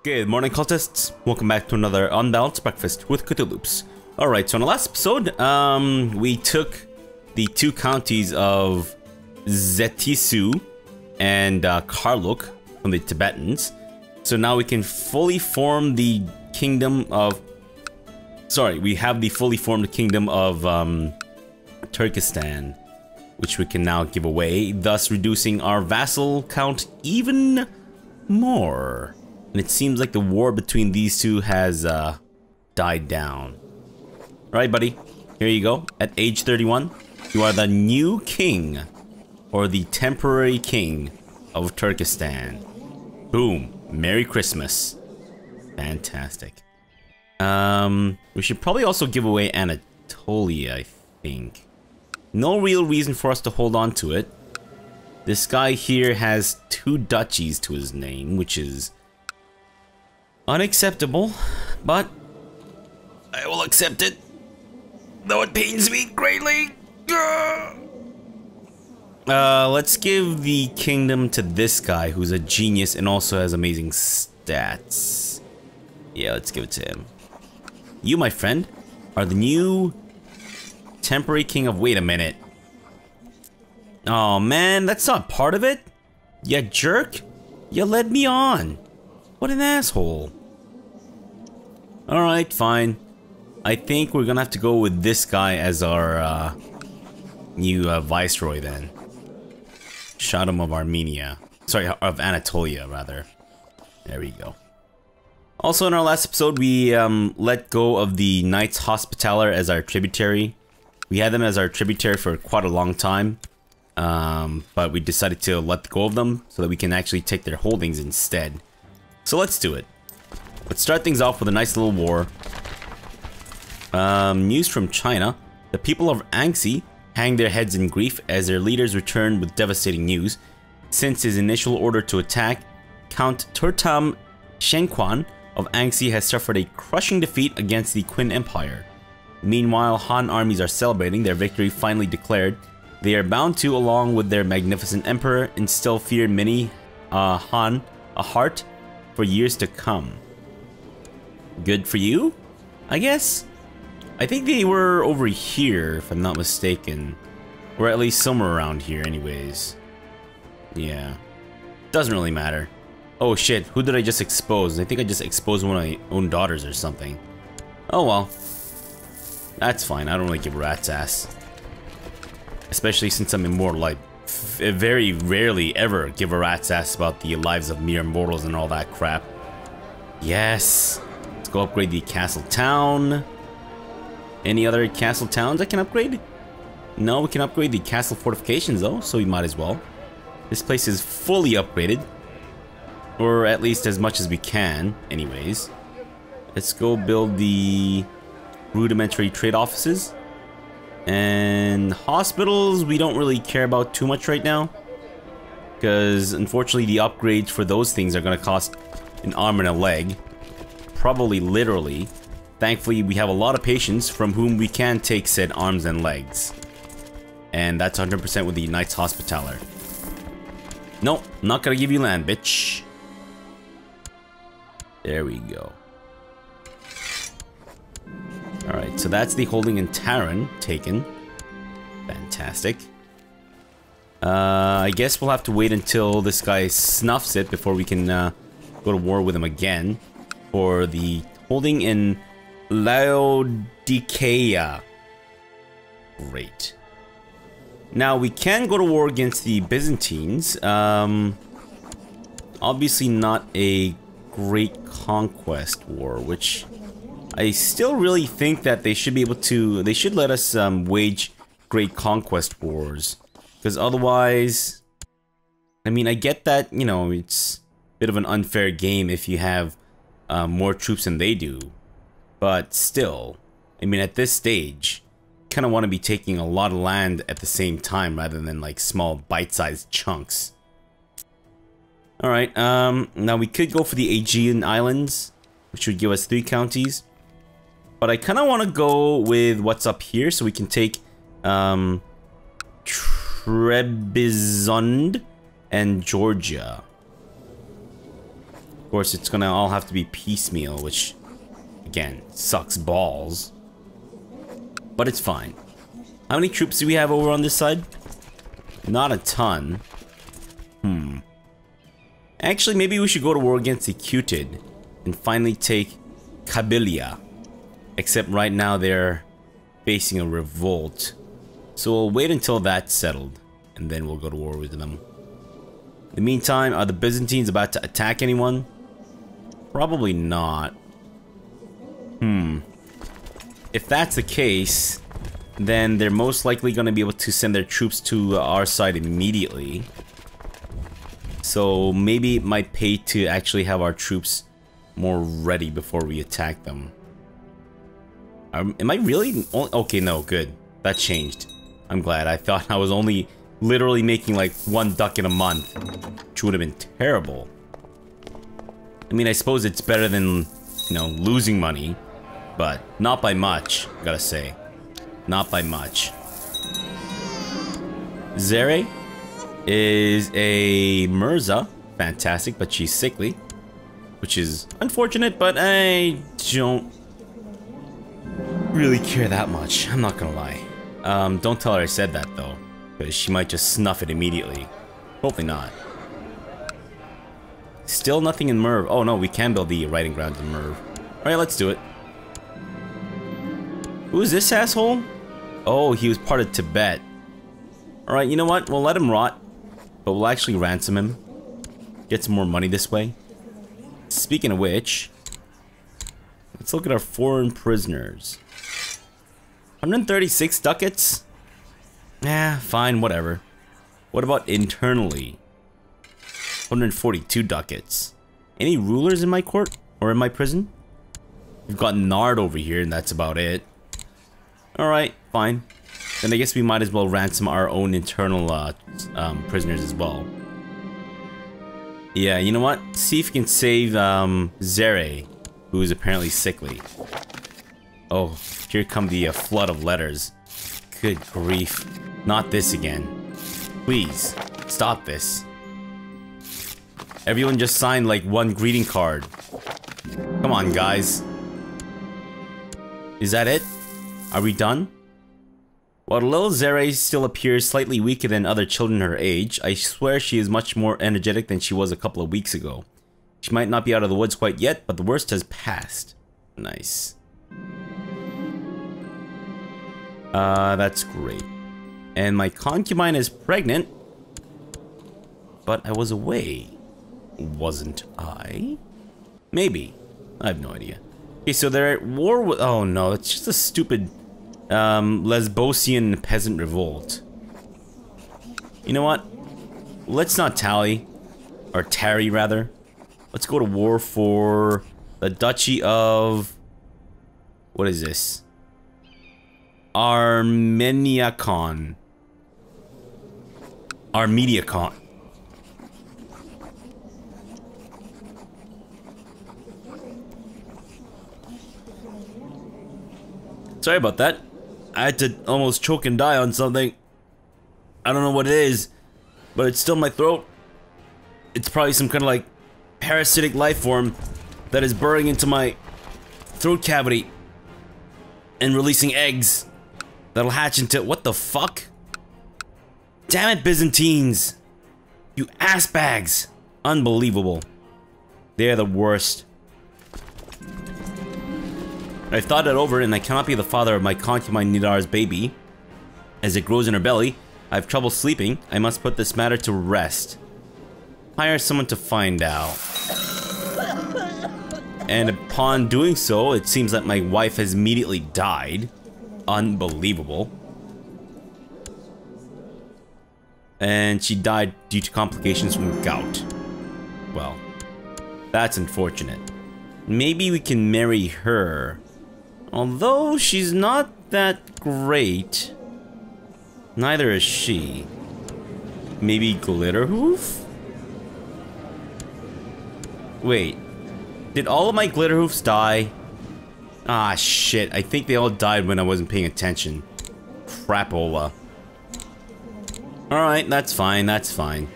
Good morning, cultists. Welcome back to another Unbalanced Breakfast with CthuLoops. Alright, so in the last episode, we took the two counties of Zetisu and Karluk from the Tibetans. So now we can fully form the kingdom of... Sorry, we have the fully formed kingdom of Turkestan, which we can now give away, thus reducing our vassal count even more. And it seems like the war between these two has died down. Alright, buddy. Here you go. At age 31, you are the new king, or the temporary king of Turkestan. Boom. Merry Christmas. Fantastic. We should probably also give away Anatolia, I think. No real reason for us to hold on to it. This guy here has 2 duchies to his name, which is unacceptable, but I will accept it, though it pains me greatly. Let's give the kingdom to this guy, who's a genius and also has amazing stats. Yeah, let's give it to him. You, my friend, are the new temporary king of... Wait a minute. Oh man, that's not part of it? You jerk. You led me on. What an asshole. Alright, fine. I think we're gonna have to go with this guy as our new viceroy then. Shaddam of Armenia. Sorry, of Anatolia, rather. There we go. Also, in our last episode, we let go of the Knights Hospitaller as our tributary. We had them as our tributary for quite a long time. But we decided to let go of them so that we can actually take their holdings instead. So let's do it. Let's start things off with a nice little war. News from China. The people of Anxi hang their heads in grief as their leaders return with devastating news. Since his initial order to attack, Count Turtam Shenquan of Anxi has suffered a crushing defeat against the Qin Empire. Meanwhile, Han armies are celebrating their victory finally declared. They are bound to, along with their magnificent emperor, instill fear in many Han a heart for years to come. Good for you, I guess? I think they were over here, if I'm not mistaken. Or at least somewhere around here anyways. Yeah. Doesn't really matter. Oh shit, who did I just expose? I think I just exposed one of my own daughters or something. Oh well. That's fine, I don't really give a rat's ass. Especially since I'm immortal, I very rarely ever give a rat's ass about the lives of mere mortals and all that crap. Yes! Let's go upgrade the castle town. Any other castle towns I can upgrade? No, we can upgrade the castle fortifications though, so we might as well. This place is fully upgraded. Or at least as much as we can, anyways. Let's go build the rudimentary trade offices. And hospitals, we don't really care about too much right now. Because unfortunately the upgrades for those things are going to cost an arm and a leg. Probably literally. Thankfully we have a lot of patients from whom we can take said arms and legs. And that's 100% with the Knights Hospitaller. Nope, not gonna give you land, bitch. There we go. Alright, so that's the holding in Taran taken. Fantastic. I guess we'll have to wait until this guy snuffs it before we can go to war with him again. For the holding in Laodicea. Great. Now, we can go to war against the Byzantines. Obviously not a great conquest war, which I still really think that they should be able to... They should let us wage great conquest wars. Because otherwise... I mean, I get that, you know, it's a bit of an unfair game if you have more troops than they do. But still, I mean, at this stage, kind of want to be taking a lot of land at the same time rather than like small bite-sized chunks. Alright, now we could go for the Aegean Islands, which would give us 3 counties. But I kind of want to go with what's up here so we can take Trebizond and Georgia. Of course, it's gonna all have to be piecemeal, which, again, sucks balls. But it's fine. How many troops do we have over on this side? Not a ton. Actually, maybe we should go to war against the Cutid and finally take Kabylia. Except right now they're facing a revolt. So we'll wait until that's settled, and then we'll go to war with them. In the meantime, are the Byzantines about to attack anyone? Probably not. If that's the case, then they're most likely going to be able to send their troops to our side immediately. So maybe it might pay to actually have our troops more ready before we attack them. Am I really? Okay, no, good. That changed. I'm glad. I thought I was only literally making like 1 duck in a month, which would have been terrible. I mean, I suppose it's better than, you know, losing money, but not by much, gotta say. Not by much. Zere is a Mirza. Fantastic, but she's sickly, which is unfortunate, but I don't really care that much. I'm not gonna lie. Don't tell her I said that, though, because she might just snuff it immediately. Hopefully not. Still nothing in Merv. Oh no, we can build the riding grounds in Merv. Alright, let's do it. Who is this asshole? Oh, he was part of Tibet. Alright, you know what? We'll let him rot, but we'll actually ransom him. Get some more money this way. Speaking of which, let's look at our foreign prisoners. 136 ducats? Eh, fine, whatever. What about internally? 142 ducats. Any rulers in my court? Or in my prison? We've got Nard over here, and that's about it. Alright, fine. Then I guess we might as well ransom our own internal prisoners as well. Yeah, you know what? See if you can save Zere, who is apparently sickly. Oh, here come the flood of letters. Good grief. Not this again. Please, stop this. Everyone just signed like 1 greeting card. Come on, guys. Is that it? Are we done? While little Zere still appears slightly weaker than other children her age, I swear she is much more energetic than she was a couple of weeks ago. She might not be out of the woods quite yet, but the worst has passed. Nice. That's great. And my concubine is pregnant, but I was away. Wasn't I? Maybe. I have no idea. Okay, so they're at war with... Oh no, it's just a stupid Lesbosian peasant revolt. You know what? Let's not tally. Or tarry, rather. Let's go to war for the Duchy of... What is this? Armeniacon. Armeniacon. Sorry about that. I had to almost choke and die on something. I don't know what it is, but it's still in my throat. It's probably some kind of like parasitic life form that is burrowing into my throat cavity and releasing eggs that'll hatch into... What the fuck? Damn it, Byzantines! You ass bags! Unbelievable. They're the worst. I've thought it over, and I cannot be the father of my concubine Nidar's baby. As it grows in her belly, I have trouble sleeping. I must put this matter to rest. Hire someone to find out. And upon doing so, it seems that my wife has immediately died. Unbelievable. And she died due to complications from gout. Well, that's unfortunate. Maybe we can marry her. Although she's not that great. Neither is she. Maybe Glitterhoof? Wait. Did all of my Glitterhoofs die? Ah, shit. I think they all died when I wasn't paying attention. Crapola. Alright, that's fine, that's fine.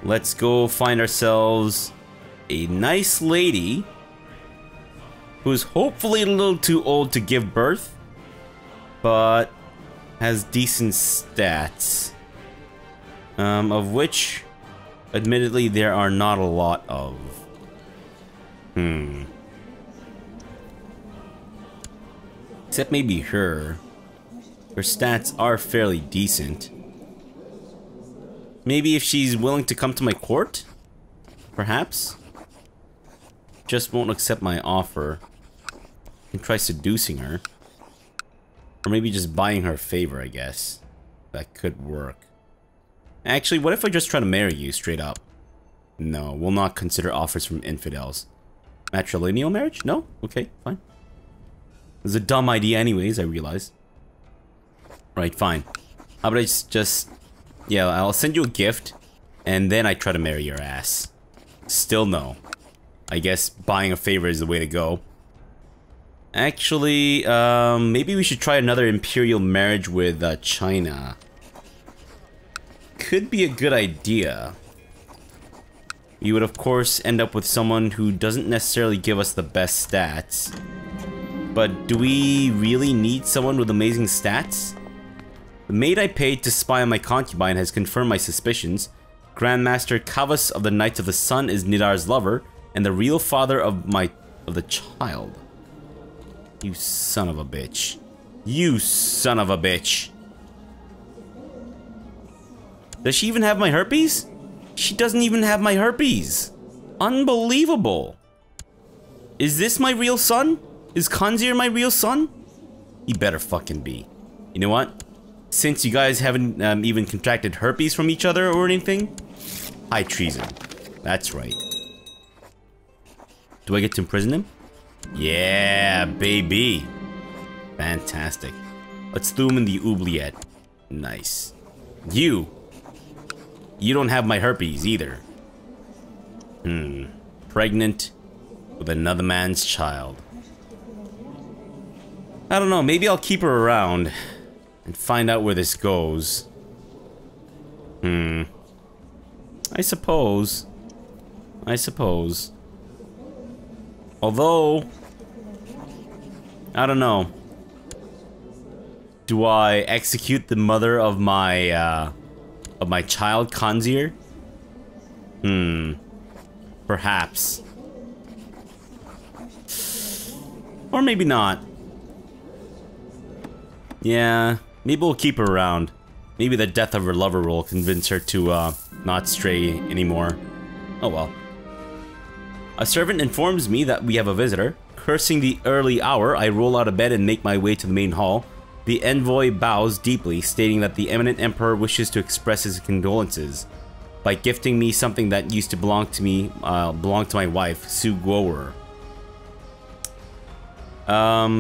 Let's go find ourselves a nice lady who's hopefully a little too old to give birth, but has decent stats, of which, admittedly, there are not a lot of. Except maybe her. Her stats are fairly decent. Maybe if she's willing to come to my court? Perhaps? Just won't accept my offer. And try seducing her. Or maybe just buying her a favor, I guess. That could work. Actually, what if I just try to marry you straight up? No, we'll not consider offers from infidels. Matrilineal marriage? No? Okay, fine. It's a dumb idea anyways, I realize. Right, fine. How about I just... Yeah, I'll send you a gift, and then I try to marry your ass. Still no. I guess buying a favor is the way to go. Actually, maybe we should try another imperial marriage with China. Could be a good idea. You would of course end up with someone who doesn't necessarily give us the best stats. But do we really need someone with amazing stats? The maid I paid to spy on my concubine has confirmed my suspicions. Grandmaster Kavas of the Knights of the Sun is Nidar's lover, and the real father of the child. You son of a bitch. You son of a bitch. Does she even have my herpes? She doesn't even have my herpes. Unbelievable. Is this my real son? Is Khanzir my real son? He better fucking be. You know what? Since you guys haven't even contracted herpes from each other or anything, high treason. That's right. Do I get to imprison him? Yeah, baby. Fantastic. Let's throw him in the oubliette. Nice. You don't have my herpes either. Pregnant with another man's child. I don't know, maybe I'll keep her around and find out where this goes. I suppose. Although, I don't know. Do I execute the mother of my child, Khanzir? Perhaps. Or maybe not. Yeah, maybe we'll keep her around. Maybe the death of her lover will convince her to not stray anymore. Oh well. A servant informs me that we have a visitor. Cursing the early hour, I roll out of bed and make my way to the main hall. The envoy bows deeply, stating that the eminent emperor wishes to express his condolences by gifting me something that used to belong to me, belonged to my wife, Su Guower.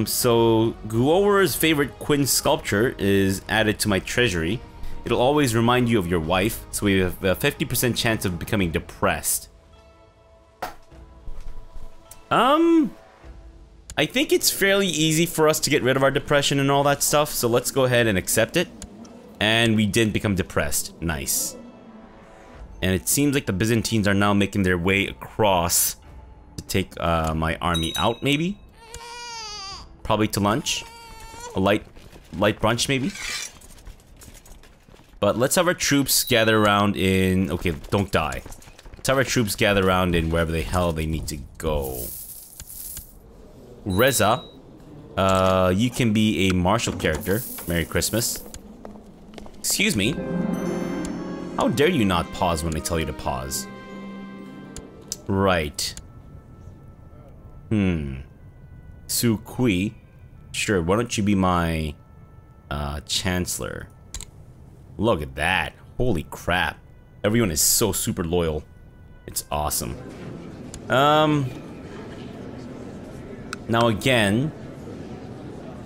So Guower's favorite Quinn sculpture is added to my treasury. It'll always remind you of your wife, so we have a 50% chance of becoming depressed. I think it's fairly easy for us to get rid of our depression and all that stuff, so let's go ahead and accept it. And we didn't become depressed. Nice. And it seems like the Byzantines are now making their way across to take my army out, maybe? Probably to lunch. A light brunch, maybe? But let's have our troops gather around in... Okay, don't die. Let's have our troops gather around in wherever the hell they need to go. Reza, you can be a martial character. Merry Christmas. Excuse me. How dare you not pause when I tell you to pause? Right. Su Kui. Sure, why don't you be my chancellor? Look at that. Holy crap. Everyone is so super loyal. It's awesome. Now again,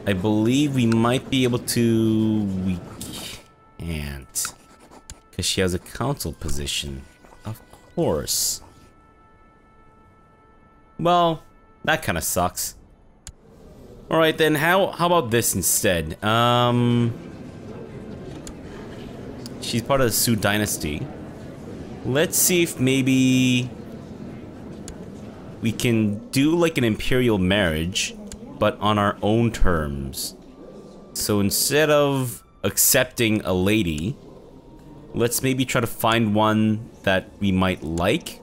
I believe we might be able to... We can't. Because she has a council position. Of course. Well, that kind of sucks. Alright then, how about this instead? She's part of the Su dynasty. Let's see if maybe... we can do like an imperial marriage, but on our own terms. So instead of accepting a lady, let's maybe try to find one that we might like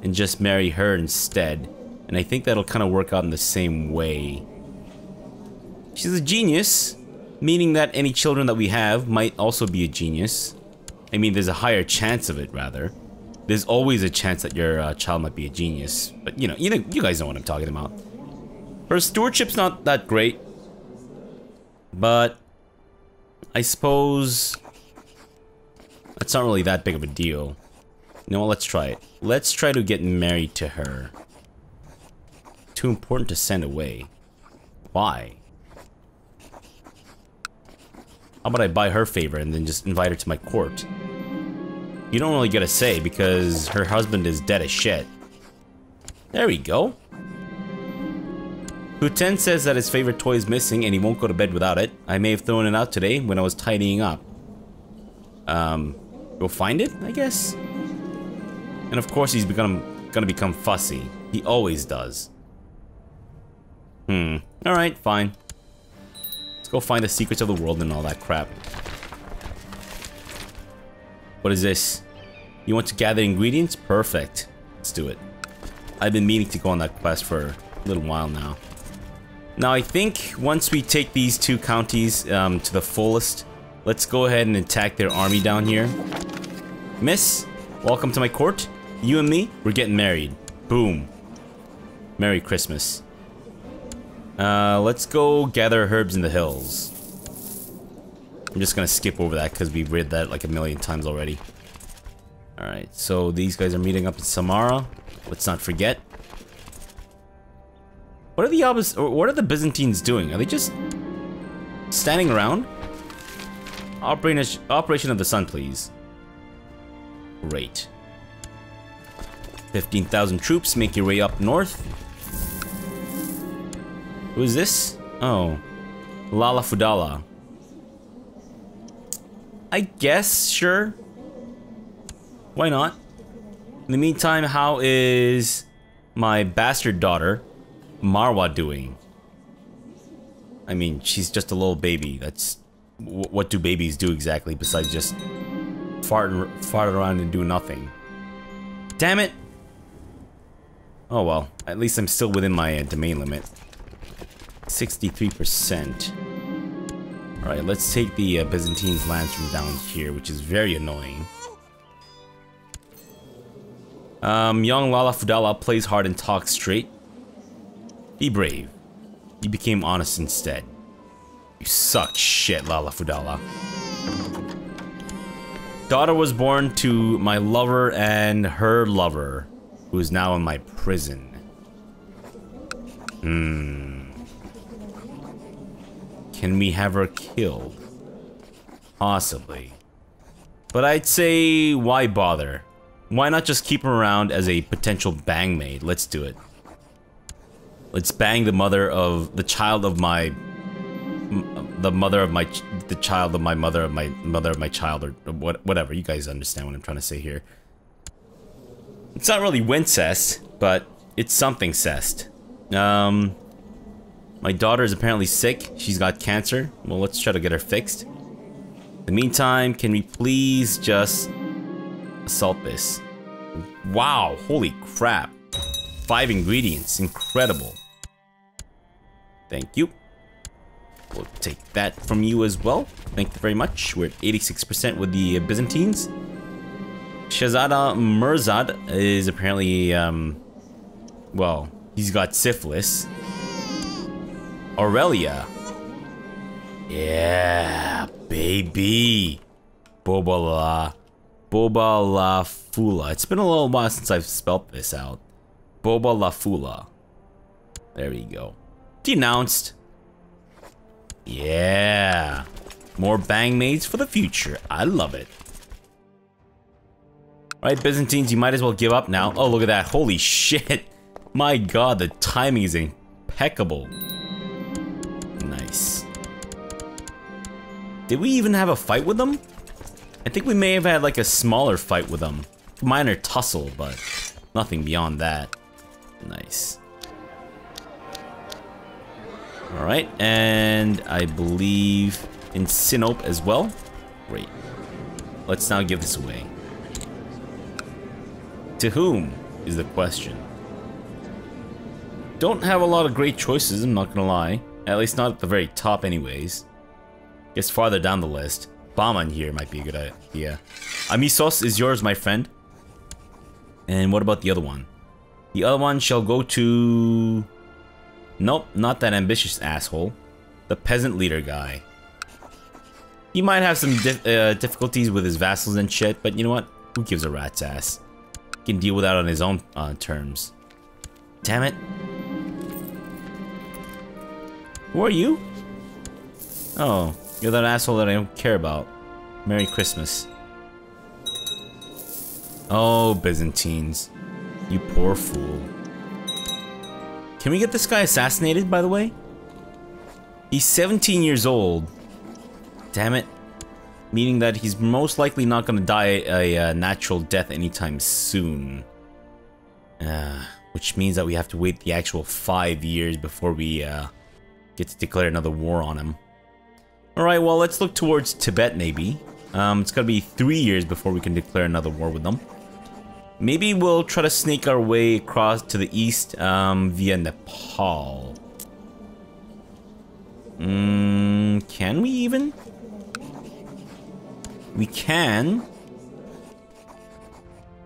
and just marry her instead. And I think that'll kind of work out in the same way. She's a genius, meaning that any children that we have might also be a genius. I mean, there's a higher chance of it, rather. There's always a chance that your child might be a genius. But, you know, you guys know what I'm talking about. Her stewardship's not that great. But I suppose that's not really that big of a deal. You know what, let's try it. Let's try to get married to her. Too important to send away. Why? How about I buy her favor and then just invite her to my court? You don't really get a say because her husband is dead as shit. There we go. Huten says that his favorite toy is missing and he won't go to bed without it. I may have thrown it out today when I was tidying up. Go find it, I guess? And of course he's gonna become fussy. He always does. Alright, fine. Let's go find the secrets of the world and all that crap. What is this? You want to gather ingredients? Perfect. Let's do it. I've been meaning to go on that quest for a little while now. Now I think once we take these two counties to the fullest, let's go ahead and attack their army down here. Miss, welcome to my court. You and me, we're getting married. Boom. Merry Christmas. Let's go gather herbs in the hills. I'm just gonna skip over that because we've read that like a million times already. Alright, so these guys are meeting up in Samara. Let's not forget. What are the Byzantines doing? Are they just standing around? Operation of the Sun, please. Great. 15,000 troops, make your way up north. Who is this? Oh. Lala Fudala. I guess, sure. Why not? In the meantime, how is my bastard daughter, Marwa, doing? I mean, she's just a little baby. That's... what do babies do exactly besides just fart around and do nothing? Damn it! Oh well, at least I'm still within my domain limit. 63%. Alright, let's take the Byzantines' lands from down here, which is very annoying. Young Lala Fudala plays hard and talks straight. Be brave. You became honest instead. You suck shit, Lala Fudala. Daughter was born to my lover and her lover, who is now in my prison. Can we have her killed? Possibly. But I'd say, why bother? Why not just keep her around as a potential bang maid? Let's do it. Let's bang the mother of the child of my... the mother of my... the child of my mother of my mother of my child, or whatever. You guys understand what I'm trying to say here. It's not really wincest, but it's something cest. My daughter is apparently sick. She's got cancer. Well, let's try to get her fixed. In the meantime, can we please just assault this? Wow, holy crap. 5 ingredients, incredible. Thank you. We'll take that from you as well. Thank you very much. We're at 86% with the Byzantines. Shahzada Mirzad is apparently, well, he's got syphilis. Aurelia. Yeah, baby. Boba La Fula. It's been a little while since I've spelt this out. Boba La Fula. There we go. Denounced. Yeah. More bang maids for the future. I love it. Alright, Byzantines, you might as well give up now. Oh, look at that. Holy shit. My god, the timing is impeccable. Nice. Did we even have a fight with them? I think we may have had like a smaller fight with them. Minor tussle, but nothing beyond that. Nice. Alright, and I believe in Sinope as well. Great. Let's now give this away. To whom is the question? Don't have a lot of great choices, I'm not gonna lie. At least not at the very top anyways. Guess farther down the list. Baman here might be a good idea. Amisos is yours, my friend. And what about the other one? The other one shall go to... Nope, not that ambitious asshole. The peasant leader guy. He might have some difficulties with his vassals and shit, but you know what? Who gives a rat's ass? He can deal with that on his own terms. Damn it. Who are you? Oh, you're that asshole that I don't care about. Merry Christmas. Oh, Byzantines. You poor fool. Can we get this guy assassinated, by the way? He's 17 years old. Damn it. Meaning that he's most likely not gonna die a natural death anytime soon. Which means that we have to wait the actual 5 years before we get to declare another war on him. Alright, well, let's look towards Tibet, maybe. It's gonna be 3 years before we can declare another war with them. Maybe we'll try to snake our way across to the east via Nepal. Can we even? We can.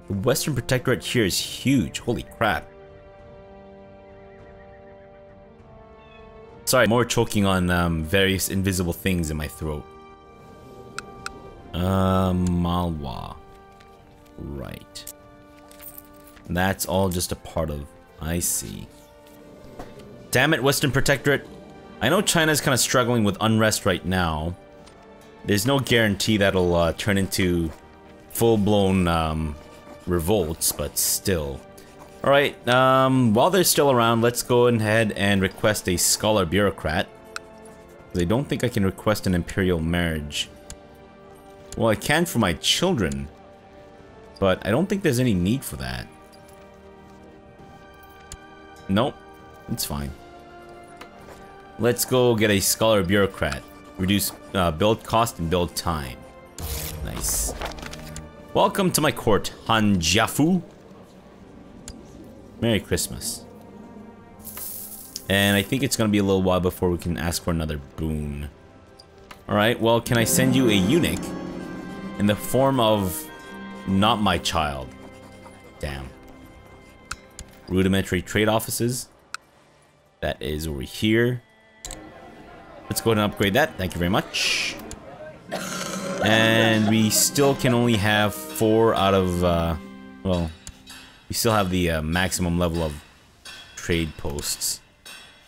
The Western Protectorate here is huge. Holy crap. Sorry, more choking on various invisible things in my throat. Malwa. Right. That's all just a part of... I see. Damn it, Western Protectorate. I know China's kind of struggling with unrest right now. There's no guarantee that'll turn into full-blown revolts, but still. Alright, while they're still around, let's go ahead and request a scholar bureaucrat. I don't think I can request an imperial marriage. Well, I can for my children, but I don't think there's any need for that. Nope, it's fine. Let's go get a scholar bureaucrat. Reduce build cost and build time. Nice. Welcome to my court, Han Jiafu. Merry Christmas. And I think it's gonna be a little while before we can ask for another boon. Alright, well, can I send you a eunuch in the form of not my child? Damn. Rudimentary trade offices. That is over here. Let's go ahead and upgrade that. Thank you very much. And we still can only have 4 out of, well, we still have the maximum level of trade posts.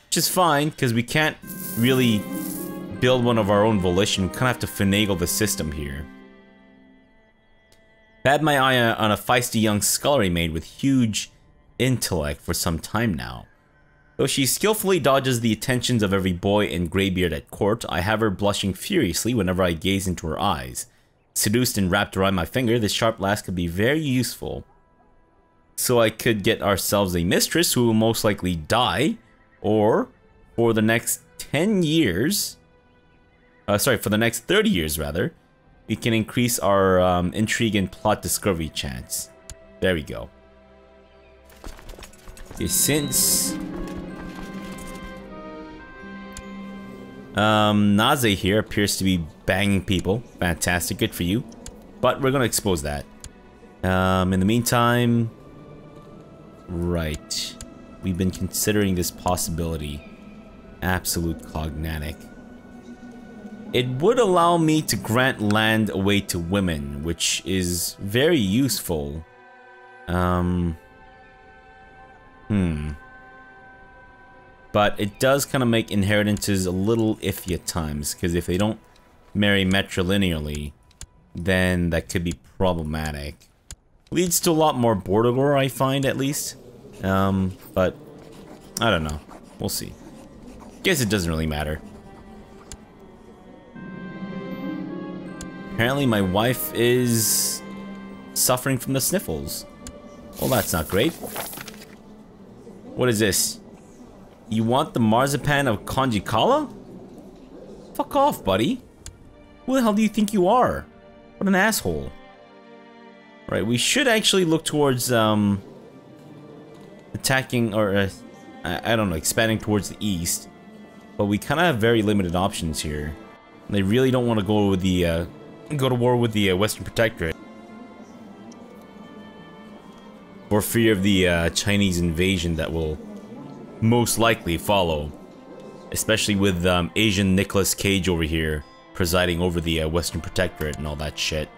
Which is fine, because we can't really build one of our own volition. We kind of have to finagle the system here. I've had my eye on a feisty young scullery maid with huge intellect for some time now. Though she skillfully dodges the attentions of every boy and greybeard at court, I have her blushing furiously whenever I gaze into her eyes. Seduced and wrapped around my finger, this sharp lass could be very useful. So I could get ourselves a mistress who will most likely die, or for the next 10 years, for the next 30 years rather, we can increase our intrigue and plot discovery chance. There we go. Okay, since Naze here appears to be banging people, fantastic, good for you, but we're gonna expose that. In the meantime, right, we've been considering this possibility. Absolute cognatic. It would allow me to grant land away to women, which is very useful. But it does kind of make inheritances a little iffy at times, because if they don't marry matrilinearly, then that could be problematic. Leads to a lot more border war, I find, at least. But I don't know. We'll see. Guess it doesn't really matter. Apparently my wife is suffering from the sniffles. Well, that's not great. What is this? You want the marzipan of Konjikala? Fuck off, buddy. Who the hell do you think you are? What an asshole. Right, we should actually look towards, attacking, or, I don't know, expanding towards the east. But we kind of have very limited options here. They really don't want to go with the, go to war with the Western Protectorate. For fear of the, Chinese invasion that will most likely follow. Especially with, Asian Nicolas Cage over here, presiding over the, Western Protectorate and all that shit.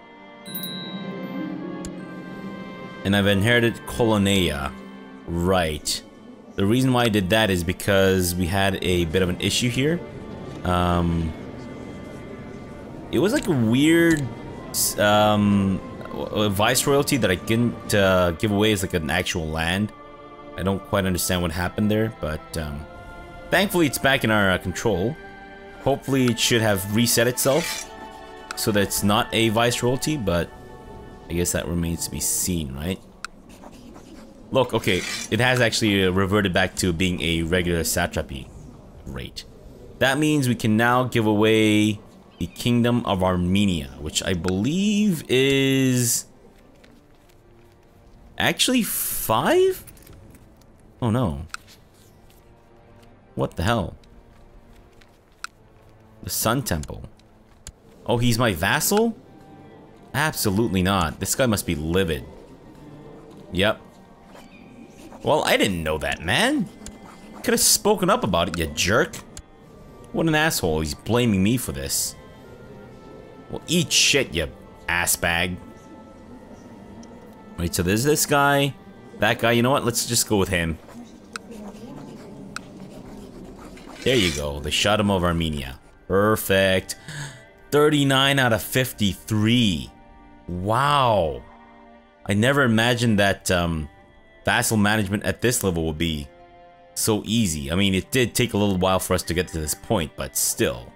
And I've inherited Colonia. Right. The reason why I did that is because we had a bit of an issue here. It was like a weird viceroyalty that I didn't give away as like an actual land. I don't quite understand what happened there, but thankfully it's back in our control. Hopefully it should have reset itself so that it's not a viceroyalty, but I guess that remains to be seen, right? Look, okay, it has actually reverted back to being a regular satrapy. Great. That means we can now give away the Kingdom of Armenia, which I believe is actually 5? Oh no. What the hell? The Sun Temple. Oh, he's my vassal? Absolutely not. This guy must be livid. Yep. Well, I didn't know that, man. Could have spoken up about it, you jerk. What an asshole. He's blaming me for this. Well, eat shit, you ass bag. Right, so there's this guy. That guy, you know what? Let's just go with him. There you go. The Shaddam of Armenia. Perfect. 39 out of 53. Wow. I never imagined that vassal management at this level would be so easy. I mean, it did take a little while for us to get to this point, but still.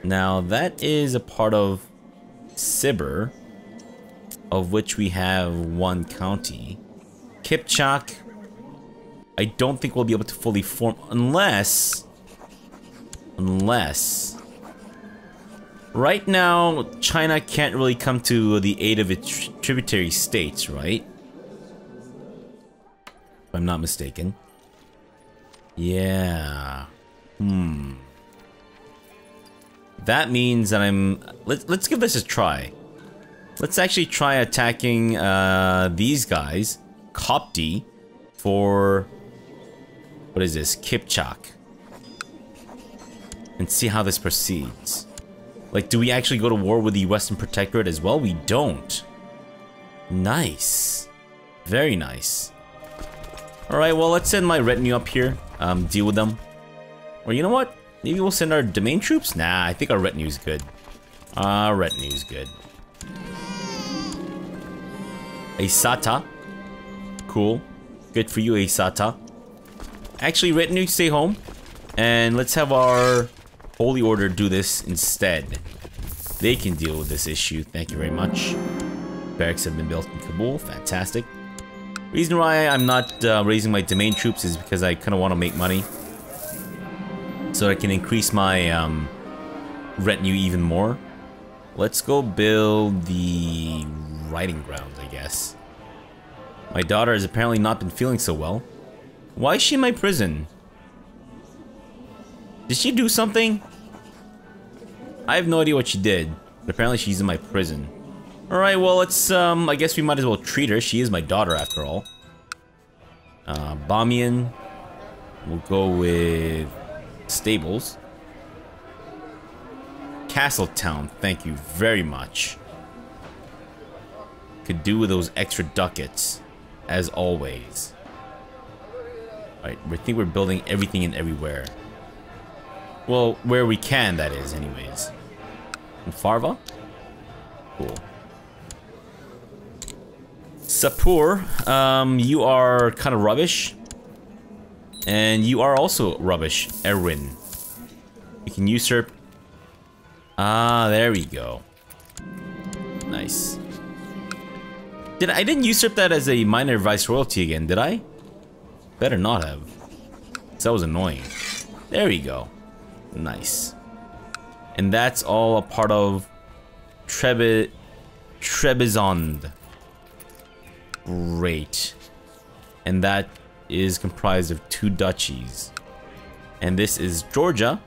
Now, that is a part of Sibir, of which we have 1 county. Kipchak, I don't think we'll be able to fully form unless... Right now, China can't really come to the aid of its tributary states, right? If I'm not mistaken. Yeah. That means that I'm... Let's give this a try. Let's actually try attacking these guys. Kopti for... What is this? Kipchak. And see how this proceeds. Like, do we actually go to war with the Western Protectorate as well? We don't. Nice. Very nice. Alright, well, let's send my retinue up here. Deal with them. Or you know what? Maybe we'll send our domain troops? Nah, I think our retinue's good. Our retinue's good. Asata. Cool. Good for you, Asata. Actually, retinue, stay home. And let's have our Holy Order do this instead. They can deal with this issue. Thank you very much. Barracks have been built in Kabul. Fantastic. Reason why I'm not raising my domain troops is because I kind of want to make money. So I can increase my retinue even more. Let's go build the riding grounds, I guess. My daughter has apparently not been feeling so well. Why is she in my prison? Did she do something? I have no idea what she did, but apparently she's in my prison. Alright, well, let's, I guess we might as well treat her. She is my daughter, after all. Bamiyan. We'll go with stables. Castletown, thank you very much. Could do with those extra ducats, as always. Alright, I think we're building everything and everywhere. Well, where we can, that is, anyways. And Farva? Cool. Sapur, you are kind of rubbish. And you are also rubbish, Erwin. You can usurp. Ah, there we go. Nice. I didn't usurp that as a minor viceroyalty again, did I? Better not have. That was annoying. There we go. Nice. And that's all a part of Trebizond. Great. And that is comprised of 2 duchies. And this is Georgia,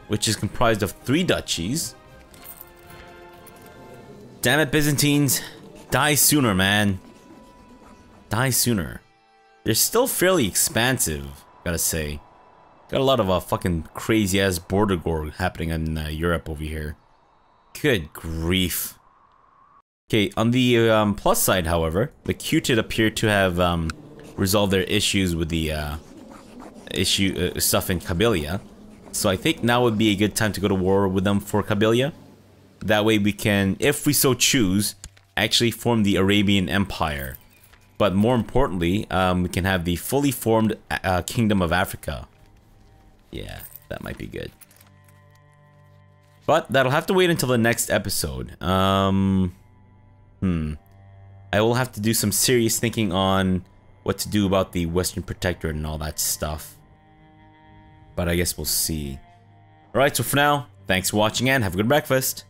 which is comprised of 3 duchies. Damn it, Byzantines. Die sooner, man. Die sooner. They're still fairly expansive, gotta say. Got a lot of fucking crazy ass border gore happening in Europe over here. Good grief. Okay, on the plus side, however, the Qtid appear to have resolved their issues with the stuff in Kabylia. So I think now would be a good time to go to war with them for Kabylia. That way we can, if we so choose, actually form the Arabian Empire. But more importantly, we can have the fully formed Kingdom of Africa. Yeah, that might be good. But that'll have to wait until the next episode. I will have to do some serious thinking on what to do about the Western Protectorate and all that stuff. But I guess we'll see. Alright, so for now, thanks for watching and have a good breakfast.